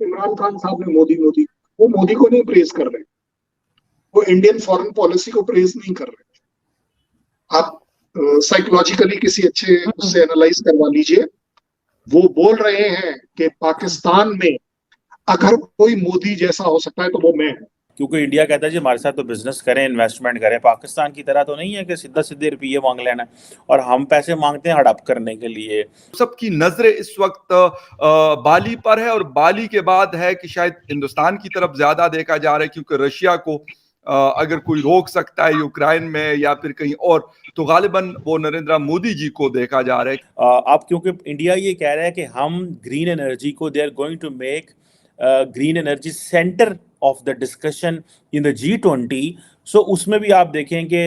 इमरान खान साहब ने मोदी मोदी, वो मोदी को नहीं प्रेज कर रहे, वो इंडियन फॉरेन पॉलिसी को प्रेज नहीं कर रहे। आप साइकोलॉजिकली किसी अच्छे उससे एनालाइज करवा लीजिए। वो बोल रहे हैं कि पाकिस्तान में अगर कोई मोदी जैसा हो सकता है तो वो मैं हूं। क्योंकि इंडिया कहता है जी हमारे साथ तो बिजनेस करें, इन्वेस्टमेंट करें। पाकिस्तान की तरह तो नहीं है कि सीधा सीधे रुपये मांग लेना, और हम पैसे मांगते हैं हड़प करने के लिए। सबकी नजरें इस वक्त बाली पर है, और बाली के बाद है कि शायद हिंदुस्तान की तरफ ज्यादा देखा जा रहा है, क्योंकि रशिया को अगर कोई रोक सकता है यूक्रेन में या फिर कहीं और, तो गालिबन वो नरेंद्र मोदी जी को देखा जा रहा है। अब क्योंकि इंडिया ये कह रहा है कि हम ग्रीन एनर्जी को, they are going to make green energy center of the discussion in the G20। So उसमें भी आप देखें कि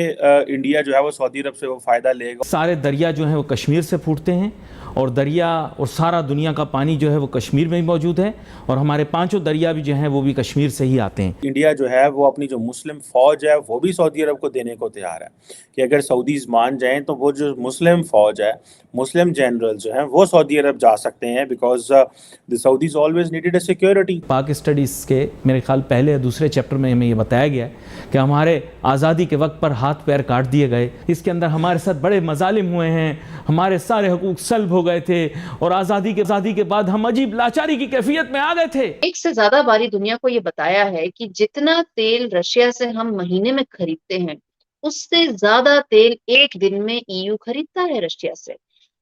इंडिया जो है वो सऊदी अरब से वो फायदा लेगा। सारे दरिया जो हैं वो कश्मीर से फूटते हैं, और दरिया और सारा दुनिया का पानी जो है वो कश्मीर में ही मौजूद है, और हमारे पांचों दरिया भी जो हैं वो भी कश्मीर से ही आते हैं। इंडिया जो है वो अपनी जो मुस्लिम फौज है वो भी सऊदी अरब को देने को तैयार है कि अगर सऊदीज मान जाएं तो वो जो मुस्लिम फौज है, मुस्लिम जनरल जो हैं वो सऊदी अरब जा सकते हैं, because the Saudis always needed a security. पाक स्टडीज़ के मेरे ख्याल पहले या दूसरे चैप्टर में हमें ये बताया गया है कि हमारे आज़ादी के वक्त पर हाथ पैर काट दिए गए, इसके अंदर हमारे साथ बड़े मजालिम हुए हैं, हमारे सारे हकूक सल्ब हो गए थे, और आज़ादी के बाद हम अजीब लाचारी की कैफियत में आ गए थे। एक से ज्यादा बारी दुनिया को ये बताया है कि जितना तेल रशिया से हम महीने में खरीदते हैं, उससे ज्यादा तेल एक दिन में EU खरीदता है रशिया से।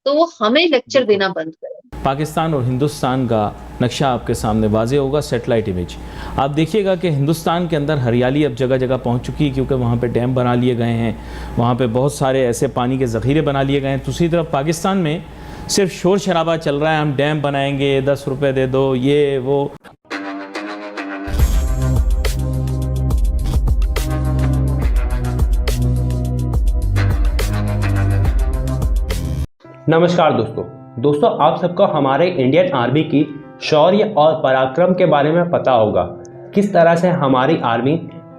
तो वो हमें लेक्चर देना बंद करें। पाकिस्तान और हिंदुस्तान का नक्शा आपके सामने वाज़े होगा, सेटेलाइट इमेज। आप देखिएगा कि हिंदुस्तान के अंदर हरियाली अब जगह जगह पहुंच चुकी है, क्योंकि वहाँ पे डैम बना लिए गए हैं, वहाँ पे बहुत सारे ऐसे पानी के ज़ख़ीरे बना लिए गए हैं। दूसरी तरफ पाकिस्तान में सिर्फ शोर शराबा चल रहा है, हम डैम बनाएंगे, 10 रुपये दे दो, ये वो। नमस्कार दोस्तों, आप सबको हमारे इंडियन आर्मी की शौर्य और पराक्रम के बारे में पता होगा। किस तरह से हमारी आर्मी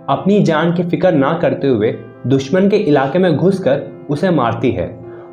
अपनी जान की फिक्र ना करते हुए दुश्मन के इलाके में घुसकर उसे मारती है।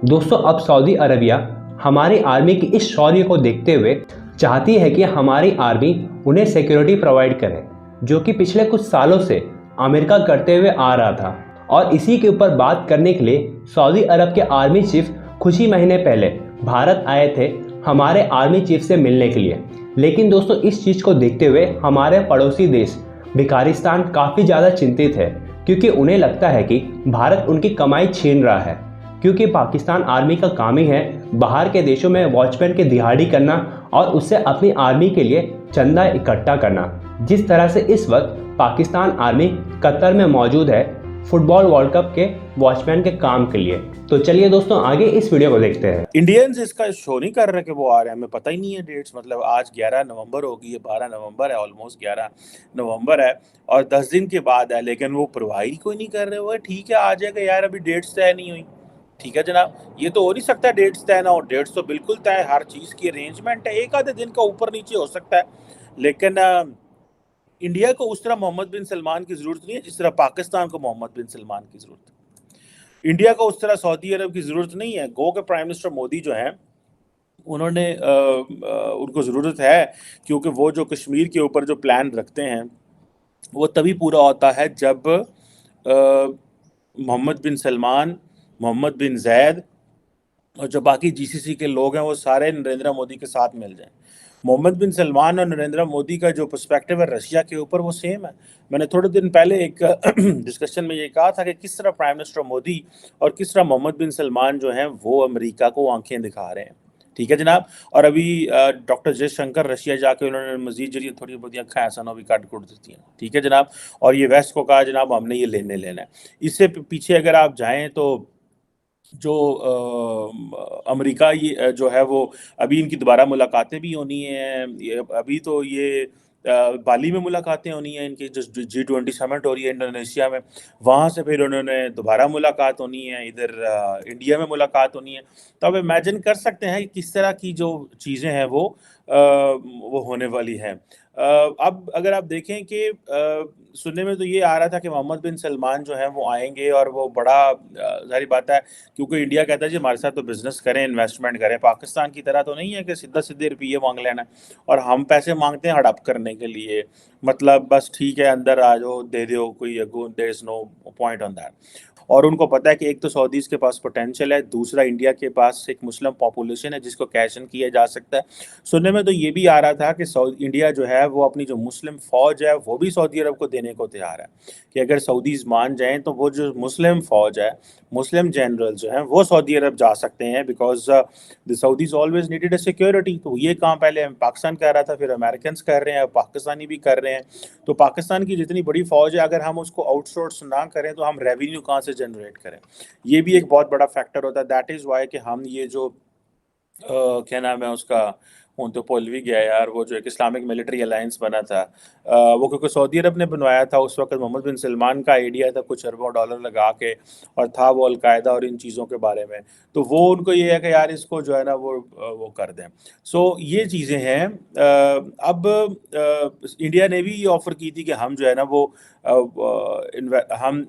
दोस्तों, अब सऊदी अरबिया हमारी आर्मी की इस शौर्य को देखते हुए चाहती है कि हमारी आर्मी उन्हें सिक्योरिटी प्रोवाइड करे, जो कि पिछले कुछ सालों से अमेरिका करते हुए आ रहा था। और इसी के ऊपर बात करने के लिए सऊदी अरब के आर्मी चीफ कुछ ही महीने पहले भारत आए थे हमारे आर्मी चीफ से मिलने के लिए। लेकिन दोस्तों, इस चीज़ को देखते हुए हमारे पड़ोसी देश भिखारिस्तान काफ़ी ज़्यादा चिंतित है, क्योंकि उन्हें लगता है कि भारत उनकी कमाई छीन रहा है। क्योंकि पाकिस्तान आर्मी का काम ही है बाहर के देशों में वॉचमैन की दिहाड़ी करना और उससे अपनी आर्मी के लिए चंदा इकट्ठा करना। जिस तरह से इस वक्त पाकिस्तान आर्मी कतर में मौजूद है फुटबॉल वर्ल्ड कप के वॉचमैन के काम के लिए। तो चलिए दोस्तों, आगे इस वीडियो को देखते हैं। इंडियंस इसका शो नहीं कर रहे कि वो आ रहे हैं, हमें पता ही नहीं है डेट्स। मतलब आज 11 नवंबर होगी, 12 नवंबर है, ऑलमोस्ट 11 नवंबर है, और 10 दिन के बाद है, लेकिन वो परवाही कोई नहीं कर रहे। वो ठीक है, आ जाएगा यार, अभी डेट्स तय नहीं हुई। ठीक है जनाब, ये तो हो नहीं सकता डेट्स तय ना हो। डेट्स तो बिल्कुल तय, हर चीज़ की अरेंजमेंट है, एक आधे दिन का ऊपर नीचे हो सकता है, लेकिन इंडिया को उस तरह मोहम्मद बिन सलमान की ज़रूरत नहीं है जिस तरह पाकिस्तान को मोहम्मद बिन सलमान की ज़रूरत है। इंडिया को उस तरह सऊदी अरब की ज़रूरत नहीं है। गो के प्राइम मिनिस्टर मोदी जो हैं, उन्होंने उनको ज़रूरत है, क्योंकि वो जो कश्मीर के ऊपर जो प्लान रखते हैं वो तभी पूरा होता है जब मोहम्मद बिन सलमान, मोहम्मद बिन जैद और जो बाकी GCC के लोग हैं वो सारे नरेंद्र मोदी के साथ मिल जाएं। मोहम्मद बिन सलमान और नरेंद्र मोदी का जो पर्सपेक्टिव है रशिया के ऊपर वो सेम है। मैंने थोड़े दिन पहले एक डिस्कशन में ये कहा था कि किस तरह प्राइम मिनिस्टर मोदी और किस तरह मोहम्मद बिन सलमान जो हैं वो अमेरिका को आंखें दिखा रहे हैं। ठीक है जनाब, और अभी डॉक्टर जयशंकर रशिया जाके उन्होंने मजीद जरिए थोड़ी बहुत अक्खां ऐसा ना भी काट कुट देती हैं। ठीक है जनाब, और ये वेस्ट को कहा जनाब हमने ये लेना है। इससे पीछे अगर आप जाएँ तो जो अमेरिका ये जो है वो अभी इनकी दोबारा मुलाकातें भी होनी हैं। अभी तो ये बाली में मुलाकातें होनी हैं इनकी, जो G20 समिट हो रही है इंडोनेशिया में, वहाँ से फिर उन्होंने दोबारा मुलाकात होनी है, इधर इंडिया में मुलाकात होनी है। तो अब इमेजिन कर सकते हैं कि किस तरह की जो चीज़ें हैं वो वो होने वाली है। अब अगर आप देखें कि सुनने में तो ये आ रहा था कि मोहम्मद बिन सलमान जो हैं वो आएँगे और वो बड़ा ज़ाहिर बात है, क्योंकि इंडिया कहता है जी हमारे साथ तो बिज़नेस करें, इन्वेस्टमेंट करें। पाकिस्तान की तरह तो नहीं है कि सीधा-सीधे रुपये माँग लेना और हम पैसे माँगते हैं हड़प करने के लिए। मतलब बस ठीक है अंदर आ जाओ, दे दो कोई अगो there is no point on that. और उनको पता है कि एक तो सऊदीज़ के पास पोटेंशियल है, दूसरा इंडिया के पास एक मुस्लिम पॉपुलेशन है जिसको कैश इन किया जा सकता है। सुनने में तो ये भी आ रहा था कि इंडिया जो है वो अपनी जो मुस्लिम फ़ौज है वो भी सऊदी अरब को देने को तैयार है, कि अगर सऊदीज़ मान जाएँ तो वो जो मुस्लिम फ़ौज है, मुस्लिम जनरल जो हैं वो सऊदी अरब जा सकते हैं, because the Saudis always needed a security. तो ये काम पहले पाकिस्तान कर रहा था, फिर अमेरिकन्स कर रहे हैं, अब पाकिस्तानी भी कर रहे हैं। तो पाकिस्तान की जितनी बड़ी फ़ौज है अगर हम उसको आउटसोर्स ना करें तो हम रेवेन्यू कहाँ से जनरेट करें? ये भी एक बहुत बड़ा फैक्टर होता है। दैट इज़ व्हाई कि हम ये जो क्या नाम है उसका, हूँ तो भुल भी गया यार, वो जो एक इस्लामिक मिलिट्री अलायंस बना था, वो क्योंकि सऊदी अरब ने बनवाया था उस वक़्त, मोहम्मद बिन सलमान का आइडिया था कुछ अरबों डॉलर लगा के, और था वो अलकायदा और इन चीज़ों के बारे में। तो वो उनको ये है कि यार इसको जो है ना वो कर दें। सो ये चीज़ें हैं। अब इंडिया ने भी ये ऑफ़र की थी कि हम जो है ना वो हम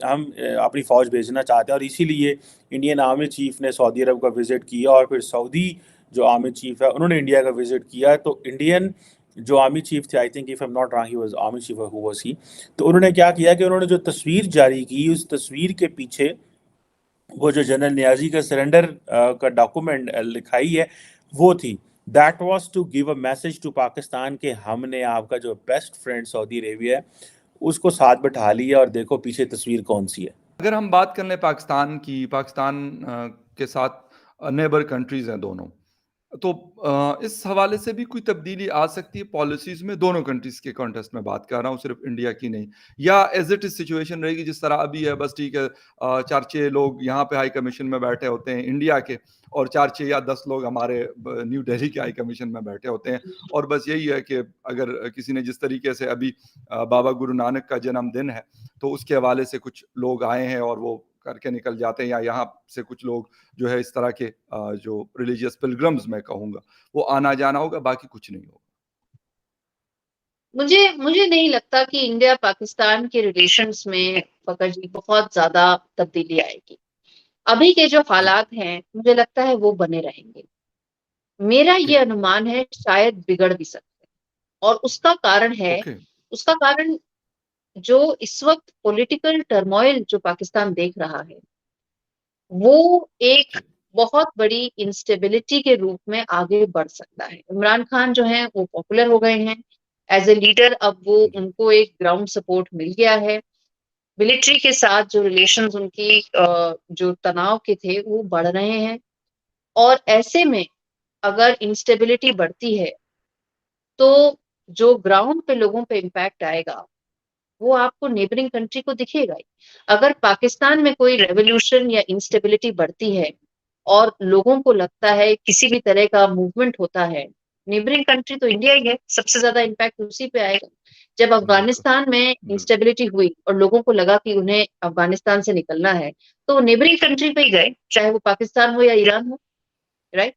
अपनी फ़ौज भेजना चाहते हैं, और इसीलिए इंडियन आर्मी चीफ़ ने सऊदी अरब का विज़िट किया, और फिर सऊदी जो आर्मी चीफ है उन्होंने इंडिया का विजिट किया। तो इंडियन जो आर्मी चीफ थे, I think if I am not wrong he was army chief, who was he, तो उन्होंने क्या किया कि उन्होंने जो तस्वीर जारी की, उस तस्वीर के पीछे वो जो जनरल नियाजी का सरेंडर का डॉक्यूमेंट लिखाई है वो थी। That was to give a message to Pakistan कि हमने आपका जो बेस्ट फ्रेंड सऊदी अरेबिया है उसको साथ बैठा लिया, और देखो पीछे तस्वीर कौन सी है। अगर हम बात कर लें पाकिस्तान की, पाकिस्तान के साथ नेबर कंट्रीज हैं दोनों, तो इस हवाले से भी कोई तब्दीली आ सकती है पॉलिसीज़ में? दोनों कंट्रीज़ के कॉन्टेक्स्ट में बात कर रहा हूँ, सिर्फ़ इंडिया की नहीं। या एज़ इट इज़ सिचुएशन रहेगी जिस तरह अभी है, बस ठीक है, 4-6 लोग यहाँ पे हाई कमीशन में बैठे होते हैं इंडिया के, और 4-6 या 10 लोग हमारे न्यू दिल्ली के हाई कमीशन में बैठे होते हैं, और बस यही है कि अगर किसी ने, जिस तरीके से अभी बाबा गुरु नानक का जन्मदिन है, तो उसके हवाले से कुछ लोग आए हैं और वो करके निकल जाते हैं, या यहाँ से कुछ लोग जो है इस तरह के जो रिलीजियस पिलग्रिम्स मैं कहूँगा, वो आना जाना होगा, बाकी कुछ नहीं होगा। मुझे मुझे नहीं लगता कि इंडिया पाकिस्तान के रिलेशंस में फकर जी बहुत ज्यादा तब्दीली आएगी। अभी के जो जी। हालात हैं मुझे लगता है वो बने रहेंगे। मेरा ओके, ये अनुमान है शायद बिगड़ भी सकते हैं, और ओके। उसका कारण जो इस वक्त पॉलिटिकल टर्मोइल जो पाकिस्तान देख रहा है वो एक जी, बहुत बड़ी इंस्टेबिलिटी के रूप में आगे बढ़ सकता है। इमरान खान जो हैं वो पॉपुलर हो गए हैं एज ए लीडर, अब वो जी, उनको एक ग्राउंड सपोर्ट मिल गया है। मिलिट्री के साथ जो रिलेशंस उनकी जो तनाव के थे वो बढ़ रहे हैं, और ऐसे में अगर इंस्टेबिलिटी बढ़ती है तो जो ग्राउंड पे लोगों पे इम्पैक्ट आएगा वो आपको नेबरिंग कंट्री को दिखेगा ही। अगर पाकिस्तान में कोई रेवोल्यूशन या इंस्टेबिलिटी बढ़ती है और लोगों को लगता है किसी भी तरह का मूवमेंट होता है, नेबरिंग कंट्री तो इंडिया ही है, सबसे ज्यादा इम्पैक्ट उसी पे आएगा। जब बिल्कुल, अफगानिस्तान में बिल्कुल, इंस्टेबिलिटी हुई और लोगों को लगा कि उन्हें अफगानिस्तान से निकलना है, तो नेबरिंग कंट्री पे ही गए, चाहे वो पाकिस्तान हो या ईरान हो, राइट?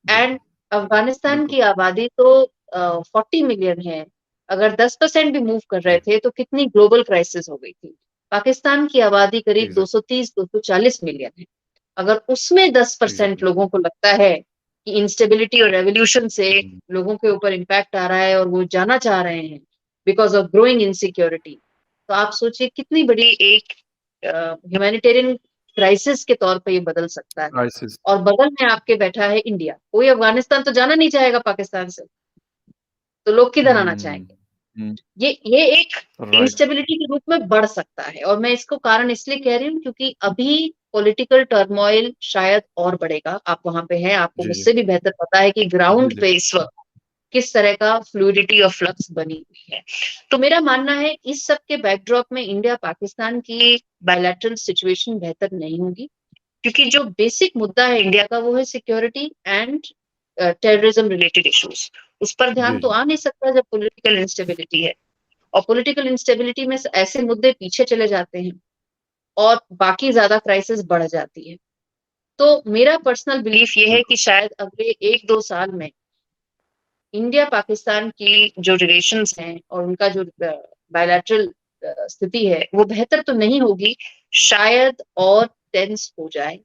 एंड बिल्कुल, अफगानिस्तान बिल्कुल, की आबादी तो 40 मिलियन है। अगर 10% भी मूव कर रहे जी, थे तो कितनी ग्लोबल क्राइसिस हो गई थी। पाकिस्तान की आबादी करीब एग्ज़ैक्ट 230-240 मिलियन है। अगर उसमें 10% एग्ज़ैक्टली। लोगों को लगता है कि इंस्टेबिलिटी और रेवोल्यूशन से हुँ, लोगों के ऊपर इम्पैक्ट आ रहा है और वो जाना चाह रहे हैं बिकॉज ऑफ ग्रोइंग इनसिक्योरिटी, तो आप सोचिए कितनी बड़ी एक ह्यूमैनिटेरियन क्राइसिस के तौर पे ये बदल सकता है। क्राइसिस। और बगल में आपके बैठा है इंडिया, कोई अफगानिस्तान तो जाना नहीं चाहेगा पाकिस्तान से, तो लोग किधर आना हुँ, चाहेंगे? हुँ, ये एक राइट, इंस्टेबिलिटी के रूप में बढ़ सकता है, और मैं इसको कारण इसलिए कह रही हूँ क्योंकि अभी पॉलिटिकल टर्मोइल शायद और बढ़ेगा। आप वहां पे हैं, आपको जी, जी, मुझसे भी बेहतर पता है कि जी, ग्राउंड जी, पे इस वक्त किस तरह का फ्लूइडिटी और फ्लक्स बनी हुई है। तो मेरा मानना है इस सब के बैकड्रॉप में इंडिया पाकिस्तान की बायलैटरल सिचुएशन बेहतर नहीं होगी, क्योंकि जो बेसिक मुद्दा है इंडिया का वो है security and terrorism related issues. उस पर ध्यान जी, तो जी, आ नहीं सकता जब पॉलिटिकल इंस्टेबिलिटी है, और पॉलिटिकल इंस्टेबिलिटी में ऐसे मुद्दे पीछे चले जाते हैं और बाकी ज्यादा क्राइसिस बढ़ जाती है। तो मेरा पर्सनल बिलीफ ये है बिल्कुल, कि शायद अगले 1-2 साल में इंडिया पाकिस्तान की जो रिलेशंस हैं और उनका जो बायलैटरल स्थिति है वो बेहतर तो नहीं होगी, शायद और टेंस हो जाए।